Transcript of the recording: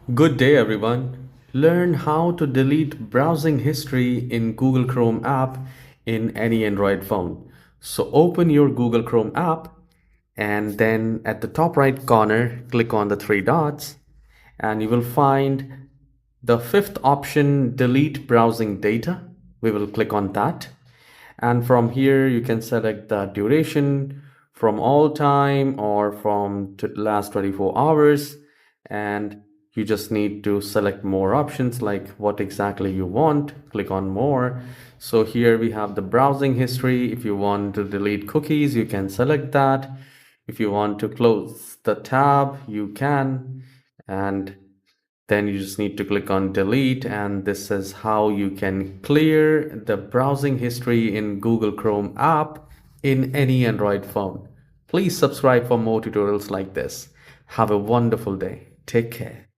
Good day, everyone. Learn how to delete browsing history in Google Chrome app in any Android phone. So open your Google Chrome app and then at the top right corner, click on the three dots and you will find the fifth option, delete browsing data. We will click on that. And from here, you can select the duration from all time or from last 24 hours. And you just need to select more options like what exactly you want. Click on more. So here we have the browsing history. If you want to delete cookies, you can select that. If you want to close the tab, you can. And then you just need to click on delete, and this is how you can clear the browsing history in Google Chrome app in any Android phone. Please subscribe for more tutorials like this. Have a wonderful day. Take care.